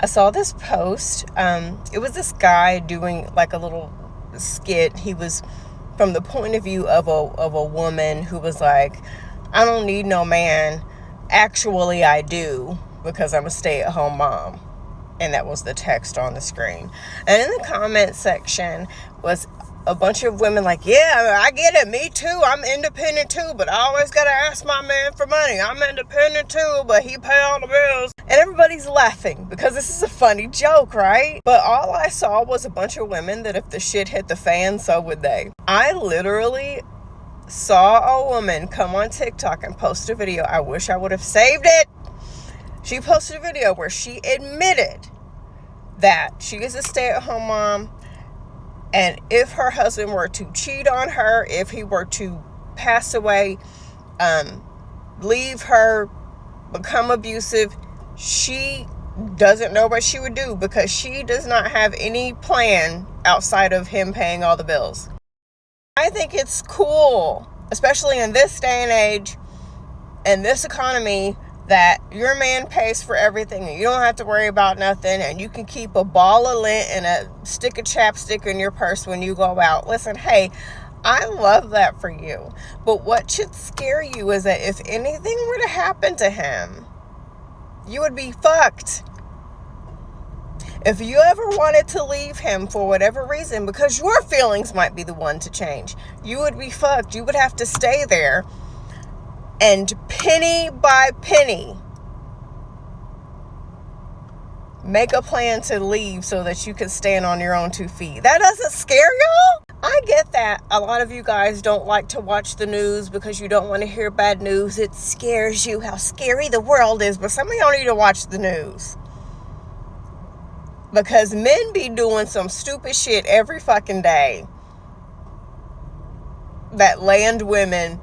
I saw this post. It was this guy doing like a little skit. He was from the point of view of a woman who was like, I don't need no man. Actually, I do, because I'm a stay-at-home mom. And that was the text on the screen. And in the comment section was a bunch of women like, yeah, I get it, me too, I'm independent too, but I always gotta ask my man for money. I'm independent too, but he pay all the bills. And everybody's laughing because this is a funny joke, right? But all I saw was a bunch of women that if the shit hit the fan, so would they. I literally saw a woman come on TikTok and post a video. I wish I would have saved it. She posted a video where she admitted that she is a stay-at-home mom, and if her husband were to cheat on her, if he were to pass away, leave her, become abusive, she doesn't know what she would do because she does not have any plan outside of him paying all the bills. I think it's cool, especially in this day and age and this economy, that your man pays for everything and you don't have to worry about nothing, and you can keep a ball of lint and a stick of chapstick in your purse when you go out. Listen, hey, I love that for you. But what should scare you is that if anything were to happen to him, you would be fucked. If you ever wanted to leave him for whatever reason, because your feelings might be the one to change, you would be fucked. You would have to stay there and penny by penny make a plan to leave so that you can stand on your own 2 feet. That doesn't scare y'all? I get that a lot of you guys don't like to watch the news because you don't want to hear bad news. It scares you how scary the world is, but some of y'all need to watch the news. Because men be doing some stupid shit every fucking day that land women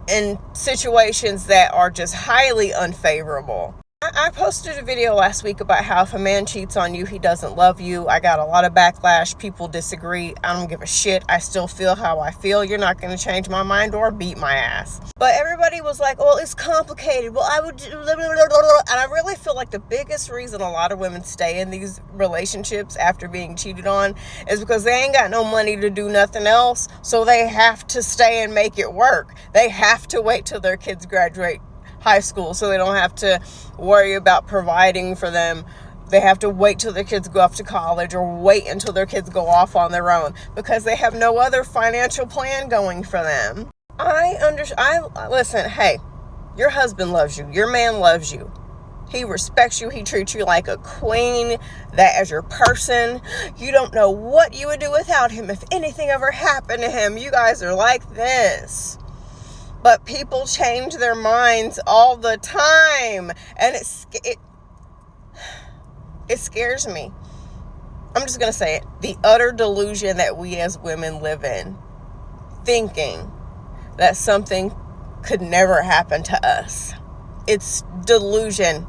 in situations that are just highly unfavorable. I posted a video last week about how if a man cheats on you, he doesn't love you. I got a lot of backlash. People disagree. I don't give a shit. I still feel how I feel. You're not going to change my mind or beat my ass. But everybody was like, well, it's complicated. Well, I would do... And I really feel like the biggest reason a lot of women stay in these relationships after being cheated on is because they ain't got no money to do nothing else. So they have to stay and make it work. They have to wait till their kids graduate high school so they don't have to worry about providing for them. They have to wait till their kids go off to college or wait until their kids go off on their own because they have no other financial plan going for them. Listen, hey, your husband loves you. Your man loves you. He respects you. He treats you like a queen, that as your person. You don't know what you would do without him if anything ever happened to him. You guys are like this. But people change their minds all the time. And it scares me. I'm just going to say it. The utter delusion that we as women live in. Thinking that something could never happen to us. It's delusion.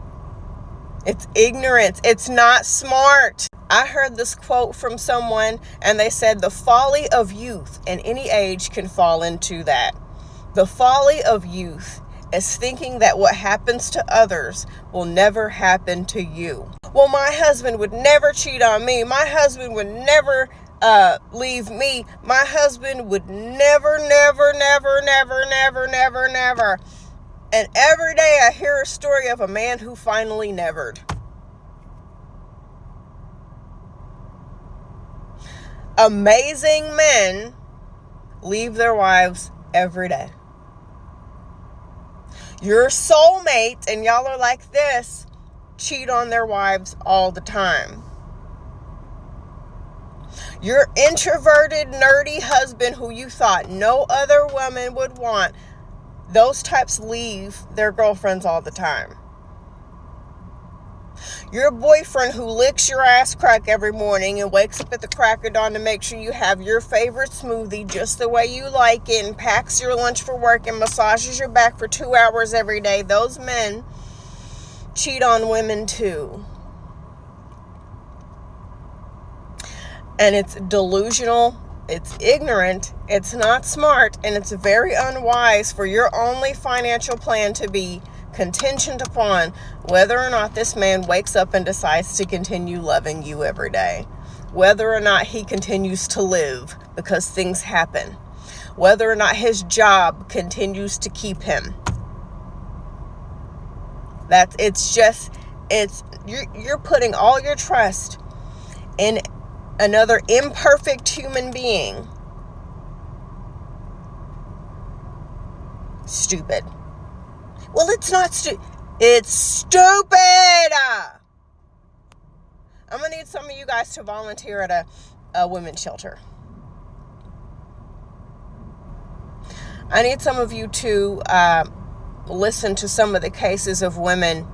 It's ignorance. It's not smart. I heard this quote from someone and they said the folly of youth in any age can fall into that. The folly of youth is thinking that what happens to others will never happen to you. Well, my husband would never cheat on me. My husband would never leave me. My husband would never. And every day I hear a story of a man who finally nevered. Amazing men leave their wives every day. Your soulmate, and y'all are like this, cheat on their wives all the time. Your introverted, nerdy husband who you thought no other woman would want, those types leave their girlfriends all the time. Your boyfriend who licks your ass crack every morning and wakes up at the crack of dawn to make sure you have your favorite smoothie just the way you like it and packs your lunch for work and massages your back for 2 hours every day. Those men cheat on women too. And it's delusional, it's ignorant, it's not smart, and it's very unwise for your only financial plan to be contingent upon whether or not this man wakes up and decides to continue loving you every day, whether or not he continues to live because things happen, whether or not his job continues to keep him. You're putting all your trust in another imperfect human being. Stupid. Well, it's not stupid. It's stupid. I'm going to need some of you guys to volunteer at a women's shelter. I need some of you to listen to some of the cases of women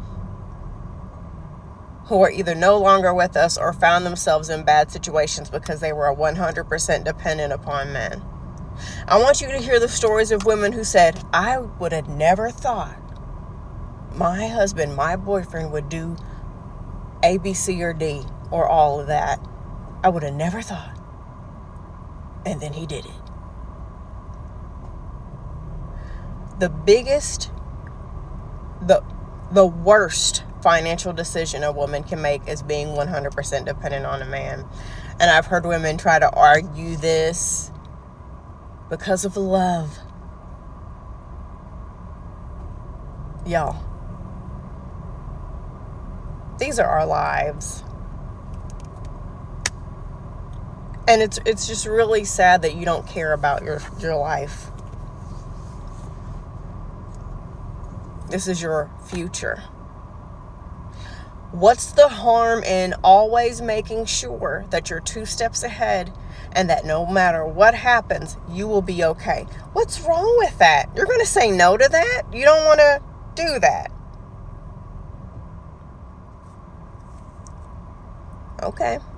who are either no longer with us or found themselves in bad situations because they were 100% dependent upon men. I want you to hear the stories of women who said, I would have never thought my husband, my boyfriend would do A, B, C, or D, or all of that. I would have never thought. And then he did it. The worst financial decision a woman can make is being 100% dependent on a man. And I've heard women try to argue this because of love. Y'all, these are our lives. And it's just really sad that you don't care about your life. This is your future. What's the harm in always making sure that you're 2 steps ahead and that no matter what happens, you will be okay? What's wrong with that? You're going to say no to that? You don't want to do that. Okay.